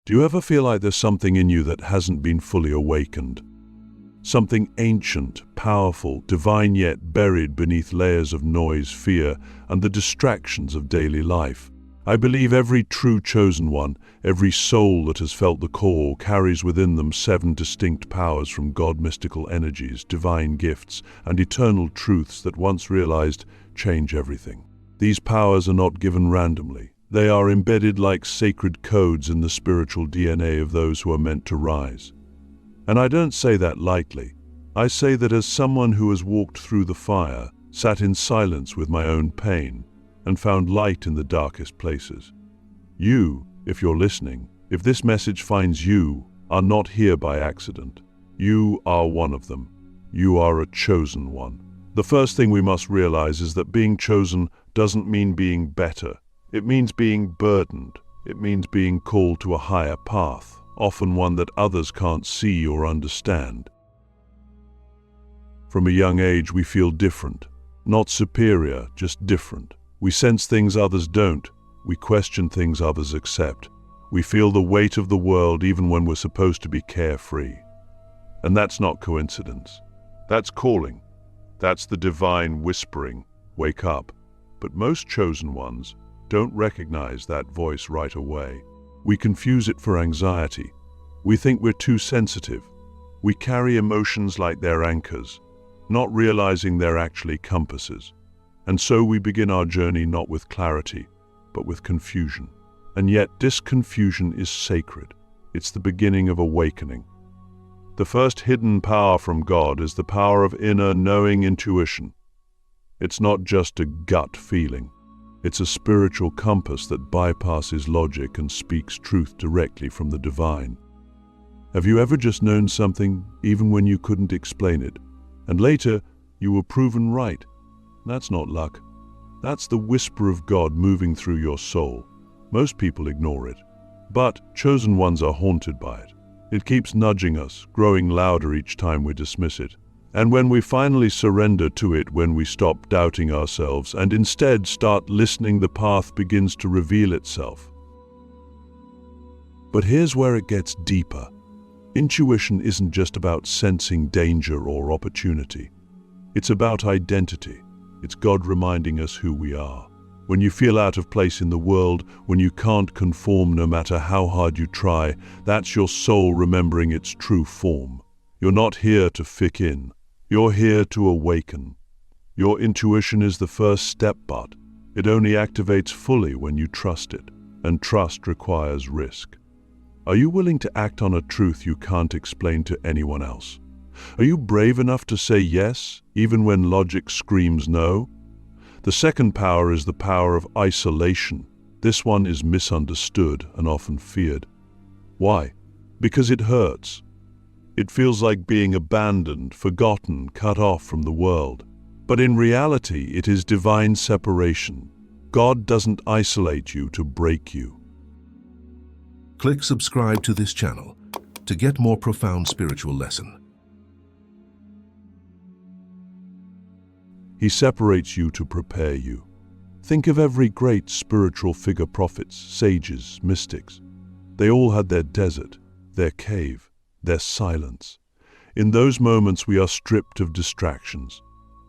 Do you ever feel like there's something in you that hasn't been fully awakened? Something ancient, powerful, divine, yet buried beneath layers of noise, fear, and the distractions of daily life. I believe every true chosen one, every soul that has felt the call, carries within them 7 distinct powers from God, mystical energies, divine gifts, and eternal truths that once realized change everything. These powers are not given randomly. They are embedded like sacred codes in the spiritual DNA of those who are meant to rise. And I don't say that lightly. I say that as someone who has walked through the fire, sat in silence with my own pain, and found light in the darkest places. You, if you're listening, if this message finds you, are not here by accident. You are one of them. You are a chosen one. The first thing we must realize is that being chosen doesn't mean being better. It means being burdened. It means being called to a higher path, often one that others can't see or understand. From a young age, we feel different. Not superior, just different. We sense things others don't. We question things others accept. We feel the weight of the world even when we're supposed to be carefree. And that's not coincidence. That's calling. That's the divine whispering, wake up. But most chosen ones don't recognize that voice right away. We confuse it for anxiety. We think we're too sensitive. We carry emotions like they're anchors, not realizing they're actually compasses. And so we begin our journey not with clarity, but with confusion. And yet this confusion is sacred. It's the beginning of awakening. The first hidden power from God is the power of inner knowing intuition. It's not just a gut feeling. It's a spiritual compass that bypasses logic and speaks truth directly from the divine. Have you ever just known something, even when you couldn't explain it, and later you were proven right? That's not luck. That's the whisper of God moving through your soul. Most people ignore it, but chosen ones are haunted by it. It keeps nudging us, growing louder each time we dismiss it. And when we finally surrender to it, when we stop doubting ourselves and instead start listening, the path begins to reveal itself. But here's where it gets deeper. Intuition isn't just about sensing danger or opportunity. It's about identity. It's God reminding us who we are. When you feel out of place in the world, when you can't conform no matter how hard you try, that's your soul remembering its true form. You're not here to fit in. You're here to awaken. Your intuition is the first step, but it only activates fully when you trust it, and trust requires risk. Are you willing to act on a truth you can't explain to anyone else? Are you brave enough to say yes, even when logic screams no? The second power is the power of isolation. This one is misunderstood and often feared. Why? Because it hurts. It feels like being abandoned, forgotten, cut off from the world. But in reality, it is divine separation. God doesn't isolate you to break you. Click subscribe to this channel to get more profound spiritual lesson. He separates you to prepare you. Think of every great spiritual figure, prophets, sages, mystics. They all had their desert, their cave, their silence. In those moments, we are stripped of distractions.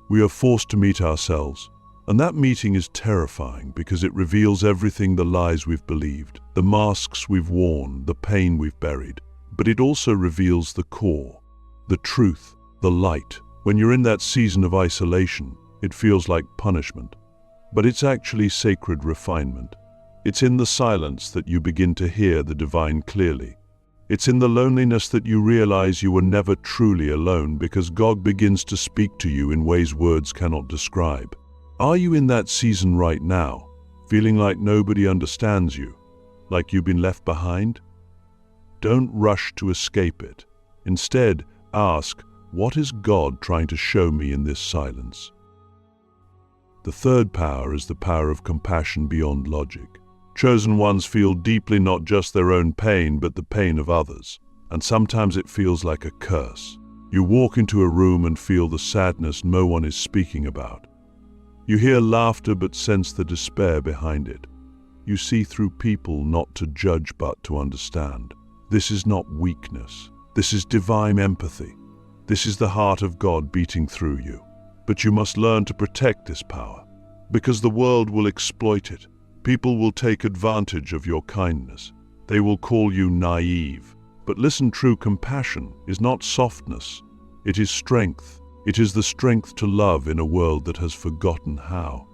We are forced to meet ourselves. And that meeting is terrifying because it reveals everything, the lies we've believed, the masks we've worn, the pain we've buried. But it also reveals the core, the truth, the light. When you're in that season of isolation, it feels like punishment. But it's actually sacred refinement. It's in the silence that you begin to hear the divine clearly. It's in the loneliness that you realize you were never truly alone, because God begins to speak to you in ways words cannot describe. Are you in that season right now, feeling like nobody understands you, like you've been left behind? Don't rush to escape it. Instead, ask, what is God trying to show me in this silence? The third power is the power of compassion beyond logic. Chosen ones feel deeply not just their own pain, but the pain of others. And sometimes it feels like a curse. You walk into a room and feel the sadness no one is speaking about. You hear laughter but sense the despair behind it. You see through people not to judge but to understand. This is not weakness. This is divine empathy. This is the heart of God beating through you. But you must learn to protect this power, because the world will exploit it. People will take advantage of your kindness. They will call you naive. But listen, true compassion is not softness. It is strength. It is the strength to love in a world that has forgotten how.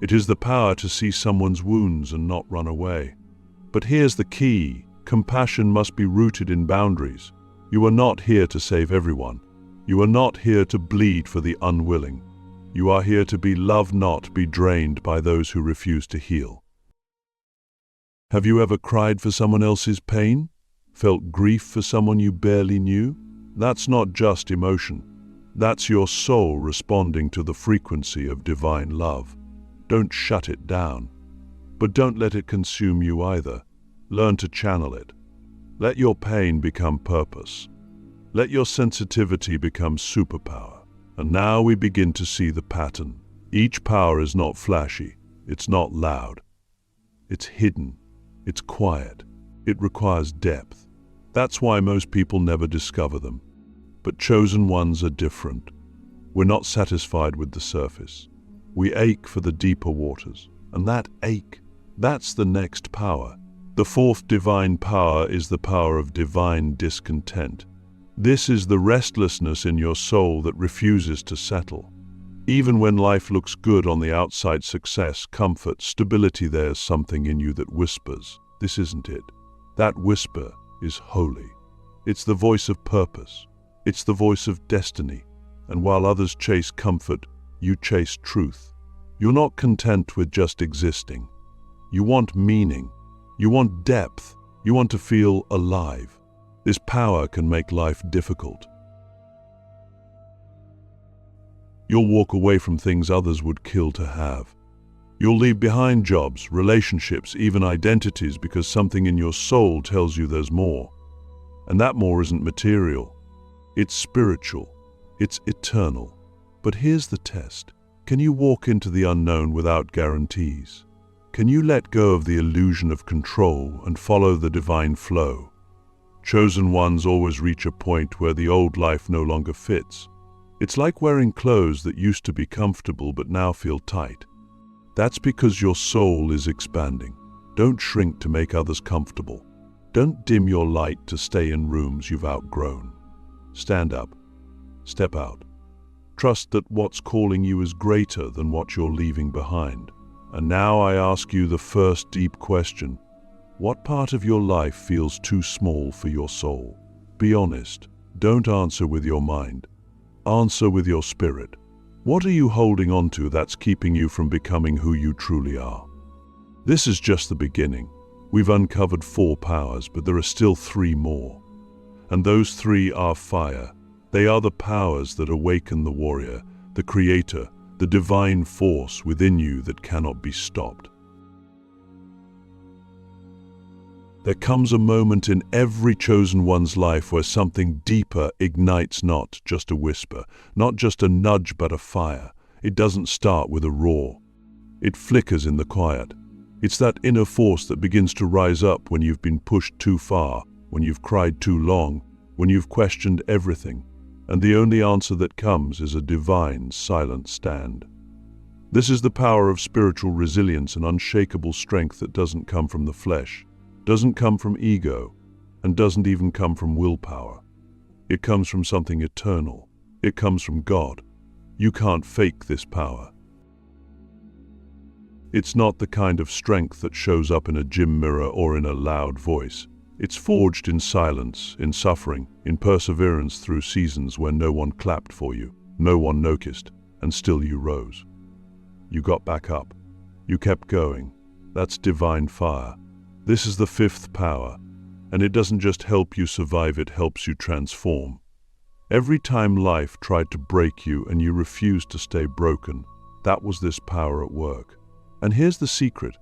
It is the power to see someone's wounds and not run away. But here's the key. Compassion must be rooted in boundaries. You are not here to save everyone. You are not here to bleed for the unwilling. You are here to be loved, not be drained by those who refuse to heal. Have you ever cried for someone else's pain? Felt grief for someone you barely knew? That's not just emotion. That's your soul responding to the frequency of divine love. Don't shut it down. But don't let it consume you either. Learn to channel it. Let your pain become purpose. Let your sensitivity become superpower. And now we begin to see the pattern. Each power is not flashy. It's not loud. It's hidden. It's quiet. It requires depth. That's why most people never discover them. But chosen ones are different. We're not satisfied with the surface. We ache for the deeper waters. And that ache, that's the next power. The fourth divine power is the power of divine discontent. This is the restlessness in your soul that refuses to settle. Even when life looks good on the outside, success, comfort, stability, there's something in you that whispers, this isn't it. That whisper is holy. It's the voice of purpose. It's the voice of destiny. And while others chase comfort, you chase truth. You're not content with just existing. You want meaning. You want depth. You want to feel alive. This power can make life difficult. You'll walk away from things others would kill to have. You'll leave behind jobs, relationships, even identities because something in your soul tells you there's more. And that more isn't material. It's spiritual. It's eternal. But here's the test. Can you walk into the unknown without guarantees? Can you let go of the illusion of control and follow the divine flow? Chosen ones always reach a point where the old life no longer fits. It's like wearing clothes that used to be comfortable but now feel tight. That's because your soul is expanding. Don't shrink to make others comfortable. Don't dim your light to stay in rooms you've outgrown. Stand up. Step out. Trust that what's calling you is greater than what you're leaving behind. And now I ask you the first deep question. What part of your life feels too small for your soul? Be honest. Don't answer with your mind. Answer with your spirit. What are you holding on to that's keeping you from becoming who you truly are? This is just the beginning. We've uncovered 4 powers, but there are still 3 more. And those 3 are fire. They are the powers that awaken the warrior, the creator, the divine force within you that cannot be stopped. There comes a moment in every chosen one's life where something deeper ignites, not just a whisper, not just a nudge but a fire. It doesn't start with a roar. It flickers in the quiet. It's that inner force that begins to rise up when you've been pushed too far, when you've cried too long, when you've questioned everything. And the only answer that comes is a divine, silent stand. This is the power of spiritual resilience and unshakable strength that doesn't come from the flesh, doesn't come from ego, and doesn't even come from willpower. It comes from something eternal. It comes from God. You can't fake this power. It's not the kind of strength that shows up in a gym mirror or in a loud voice. It's forged in silence, in suffering, in perseverance through seasons when no one clapped for you, no one noticed, and still you rose. You got back up. You kept going. That's divine fire. This is the 5th power, and it doesn't just help you survive, it helps you transform. Every time life tried to break you and you refused to stay broken, that was this power at work. And here's the secret.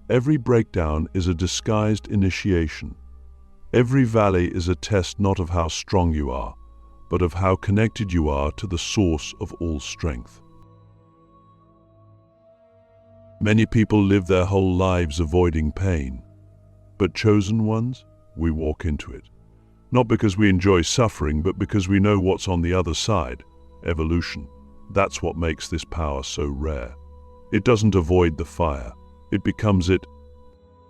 Every breakdown is a disguised initiation. Every valley is a test not of how strong you are, but of how connected you are to the source of all strength. Many people live their whole lives avoiding pain. But chosen ones, we walk into it. Not because we enjoy suffering, but because we know what's on the other side. Evolution. That's what makes this power so rare. It doesn't avoid the fire. It becomes it.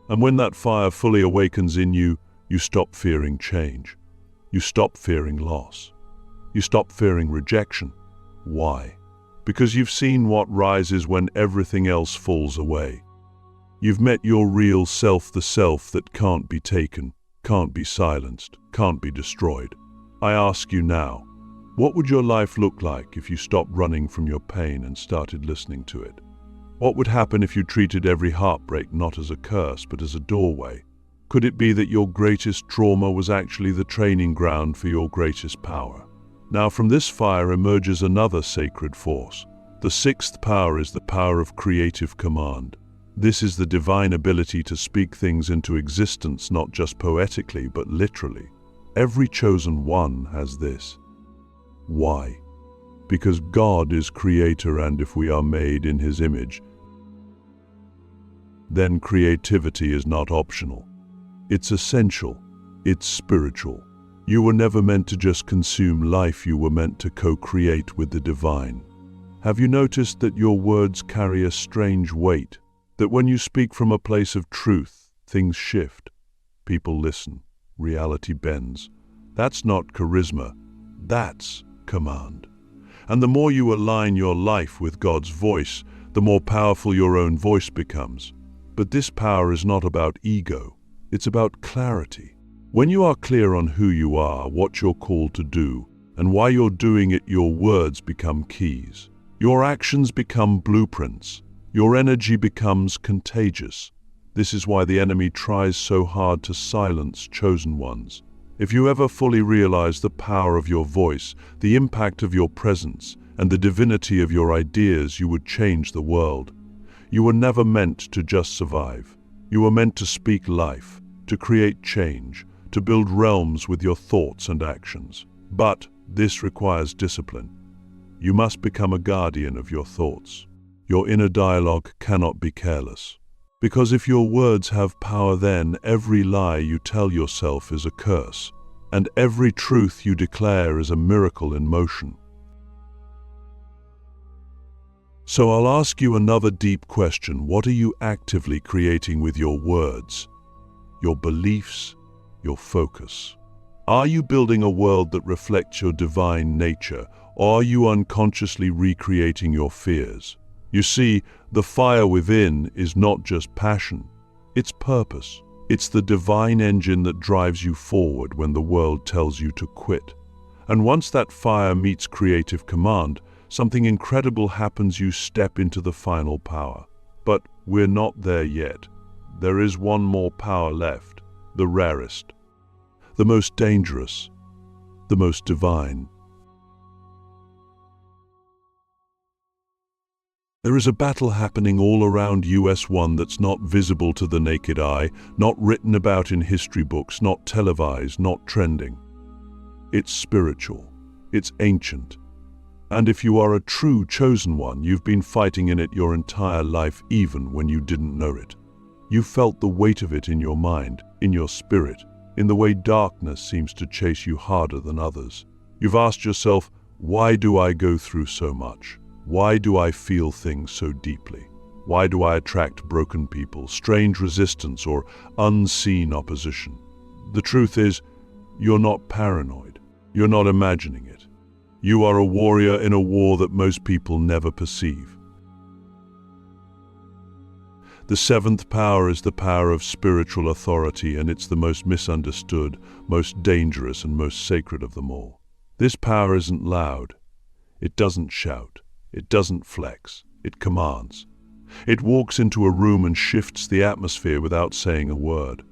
And when that fire fully awakens in you, you stop fearing change. You stop fearing loss. You stop fearing rejection. Why? Because you've seen what rises when everything else falls away. You've met your real self, the self that can't be taken, can't be silenced, can't be destroyed. I ask you now, what would your life look like if you stopped running from your pain and started listening to it? What would happen if you treated every heartbreak not as a curse, but as a doorway? Could it be that your greatest trauma was actually the training ground for your greatest power? Now, from this fire emerges another sacred force. The sixth power is the power of creative command. This is the divine ability to speak things into existence, not just poetically, but literally. Every chosen one has this. Why? Because God is creator, and if we are made in his image, then creativity is not optional. It's essential. It's spiritual. You were never meant to just consume life, you were meant to co-create with the divine. Have you noticed that your words carry a strange weight? That when you speak from a place of truth, things shift. People listen. Reality bends. That's not charisma. That's command. And the more you align your life with God's voice, the more powerful your own voice becomes. But this power is not about ego. It's about clarity. When you are clear on who you are, what you're called to do, and why you're doing it, your words become keys. Your actions become blueprints. Your energy becomes contagious. This is why the enemy tries so hard to silence chosen ones. If you ever fully realize the power of your voice, the impact of your presence, and the divinity of your ideas, you would change the world. You were never meant to just survive. You were meant to speak life, to create change, to build realms with your thoughts and actions. But this requires discipline. You must become a guardian of your thoughts. Your inner dialogue cannot be careless. Because if your words have power, then every lie you tell yourself is a curse, and every truth you declare is a miracle in motion. So I'll ask you another deep question. What are you actively creating with your words, your beliefs, your focus? Are you building a world that reflects your divine nature, or are you unconsciously recreating your fears? You see, the fire within is not just passion, it's purpose. It's the divine engine that drives you forward when the world tells you to quit. And once that fire meets creative command, something incredible happens. You step into the final power. But we're not there yet. There is one more power left, the rarest, the most dangerous, the most divine. There is a battle happening all around us, one that's not visible to the naked eye, not written about in history books, not televised, not trending. It's spiritual. It's ancient. And if you are a true chosen one, you've been fighting in it your entire life, even when you didn't know it. You felt the weight of it in your mind, in your spirit, in the way darkness seems to chase you harder than others. You've asked yourself, why do I go through so much? Why do I feel things so deeply? Why do I attract broken people, strange resistance, or unseen opposition? The truth is, you're not paranoid. You're not imagining it. You are a warrior in a war that most people never perceive. The seventh power is the power of spiritual authority, and it's the most misunderstood, most dangerous, and most sacred of them all. This power isn't loud. It doesn't shout. It doesn't flex. It commands. It walks into a room and shifts the atmosphere without saying a word.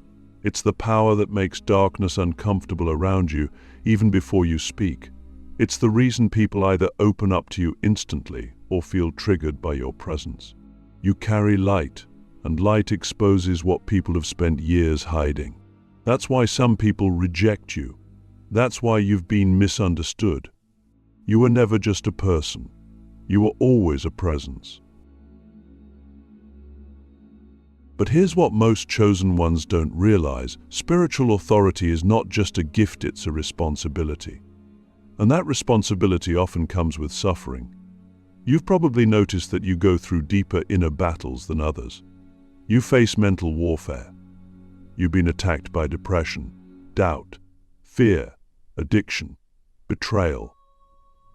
It's the power that makes darkness uncomfortable around you even before you speak. It's the reason people either open up to you instantly or feel triggered by your presence. You carry light, and light exposes what people have spent years hiding. That's why some people reject you. That's why you've been misunderstood. You were never just a person. You were always a presence. But here's what most chosen ones don't realize. Spiritual authority is not just a gift, it's a responsibility. And that responsibility often comes with suffering. You've probably noticed that you go through deeper inner battles than others. You face mental warfare. You've been attacked by depression, doubt, fear, addiction, betrayal.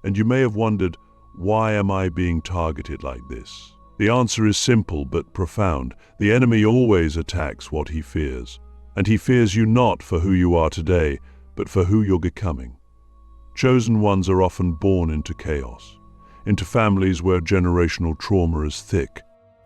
And you may have wondered, why am I being targeted like this? The answer is simple but profound. The enemy always attacks what he fears. And he fears you not for who you are today, but for who you're becoming. Chosen ones are often born into chaos, into families where generational trauma is thick,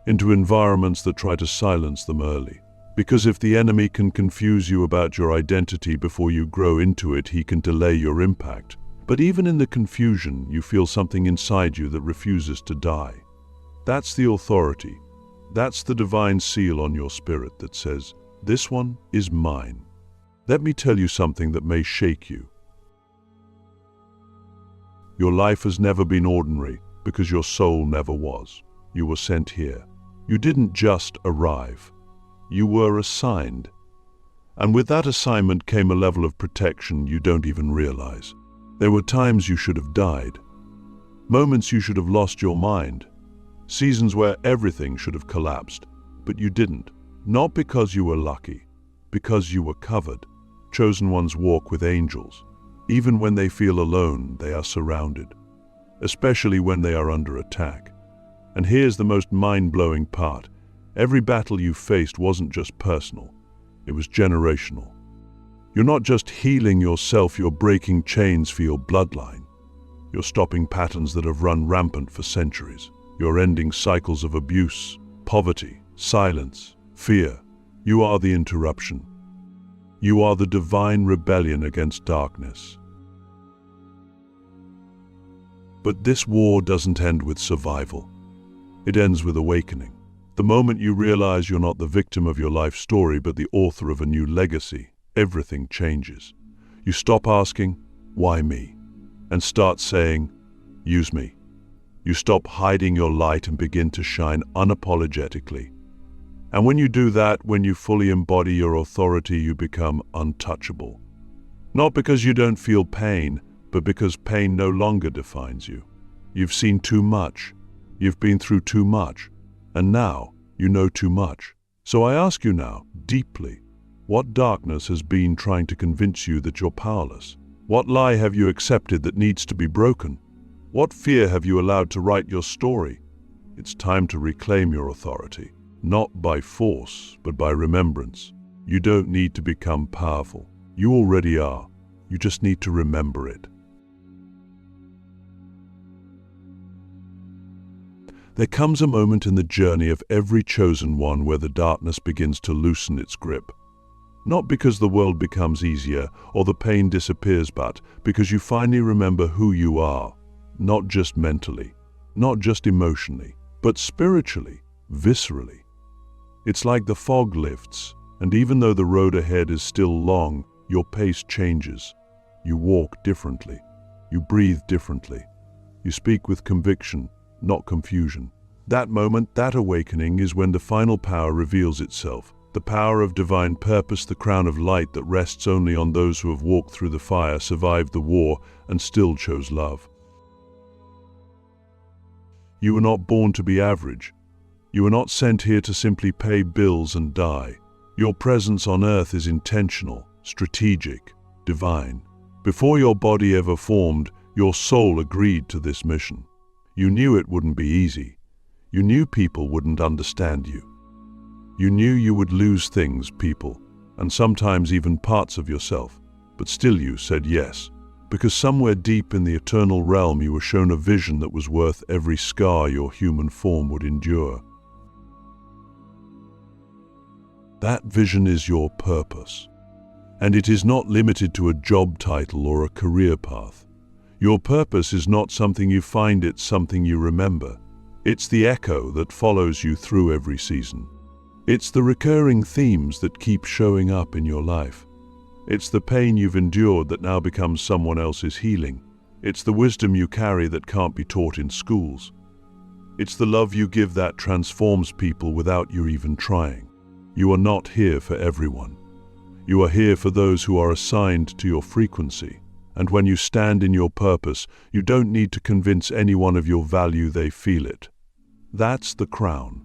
into environments that try to silence them early. Because if the enemy can confuse you about your identity before you grow into it, he can delay your impact. But even in the confusion, you feel something inside you that refuses to die. That's the authority. That's the divine seal on your spirit that says, "This one is mine." Let me tell you something that may shake you. Your life has never been ordinary because your soul never was. You were sent here. You didn't just arrive. You were assigned. And with that assignment came a level of protection you don't even realize. There were times you should have died. Moments you should have lost your mind. Seasons where everything should have collapsed. But you didn't. Not because you were lucky. Because you were covered. Chosen ones walk with angels. Even when they feel alone, they are surrounded. Especially when they are under attack. And here's the most mind-blowing part. Every battle you faced wasn't just personal. It was generational. You're not just healing yourself, you're breaking chains for your bloodline. You're stopping patterns that have run rampant for centuries. You're ending cycles of abuse, poverty, silence, fear. You are the interruption. You are the divine rebellion against darkness. But this war doesn't end with survival. It ends with awakening. The moment you realize you're not the victim of your life story, but the author of a new legacy, everything changes. You stop asking, "Why me?" and start saying, "Use me." You stop hiding your light and begin to shine unapologetically. And when you do that, when you fully embody your authority, you become untouchable. Not because you don't feel pain, but because pain no longer defines you. You've seen too much. You've been through too much. And now you know too much. So I ask you now, deeply, what darkness has been trying to convince you that you're powerless? What lie have you accepted that needs to be broken? What fear have you allowed to write your story? It's time to reclaim your authority. Not by force, but by remembrance. You don't need to become powerful. You already are. You just need to remember it. There comes a moment in the journey of every chosen one where the darkness begins to loosen its grip. Not because the world becomes easier or the pain disappears, but because you finally remember who you are. Not just mentally, not just emotionally, but spiritually, viscerally. It's like the fog lifts, and even though the road ahead is still long, your pace changes. You walk differently. You breathe differently. You speak with conviction, not confusion. That moment, that awakening, is when the final power reveals itself. The power of divine purpose, the crown of light that rests only on those who have walked through the fire, survived the war, and still chose love. You were not born to be average. You were not sent here to simply pay bills and die. Your presence on earth is intentional, strategic, divine. Before your body ever formed, your soul agreed to this mission. You knew it wouldn't be easy. You knew people wouldn't understand you. You knew you would lose things, people, and sometimes even parts of yourself. But still you said yes, because somewhere deep in the eternal realm you were shown a vision that was worth every scar your human form would endure. That vision is your purpose. And it is not limited to a job title or a career path. Your purpose is not something you find, it's something you remember. It's the echo that follows you through every season. It's the recurring themes that keep showing up in your life. It's the pain you've endured that now becomes someone else's healing. It's the wisdom you carry that can't be taught in schools. It's the love you give that transforms people without you even trying. You are not here for everyone. You are here for those who are assigned to your frequency. And when you stand in your purpose, you don't need to convince anyone of your value, they feel it. That's the crown.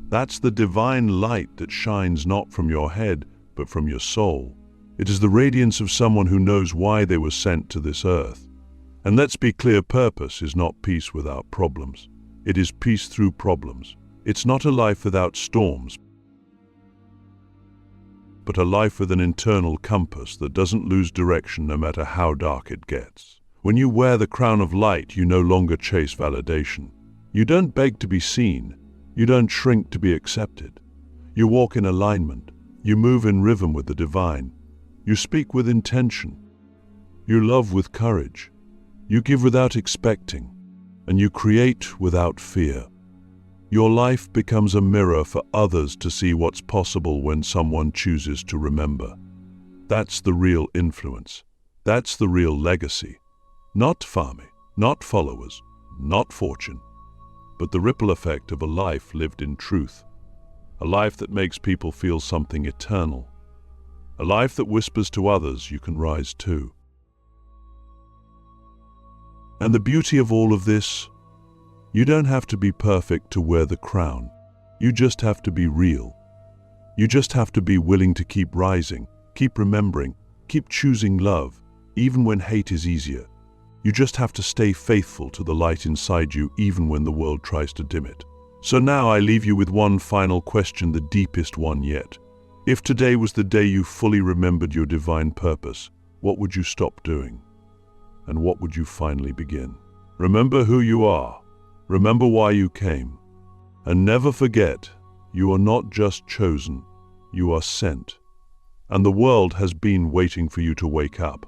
That's the divine light that shines not from your head, but from your soul. It is the radiance of someone who knows why they were sent to this earth. And let's be clear, purpose is not peace without problems. It is peace through problems. It's not a life without storms, but a life with an internal compass that doesn't lose direction no matter how dark it gets. When you wear the crown of light, you no longer chase validation. You don't beg to be seen. You don't shrink to be accepted. You walk in alignment. You move in rhythm with the divine. You speak with intention. You love with courage. You give without expecting. And you create without fear. Your life becomes a mirror for others to see what's possible when someone chooses to remember. That's the real influence. That's the real legacy. Not fame, not followers, not fortune, but the ripple effect of a life lived in truth. A life that makes people feel something eternal. A life that whispers to others, you can rise too. And the beauty of all of this, you don't have to be perfect to wear the crown. You just have to be real. You just have to be willing to keep rising, keep remembering, keep choosing love, even when hate is easier. You just have to stay faithful to the light inside you, even when the world tries to dim it. So now I leave you with one final question, the deepest one yet. If today was the day you fully remembered your divine purpose, what would you stop doing? And what would you finally begin? Remember who you are. Remember why you came. And never forget, you are not just chosen, you are sent. And the world has been waiting for you to wake up.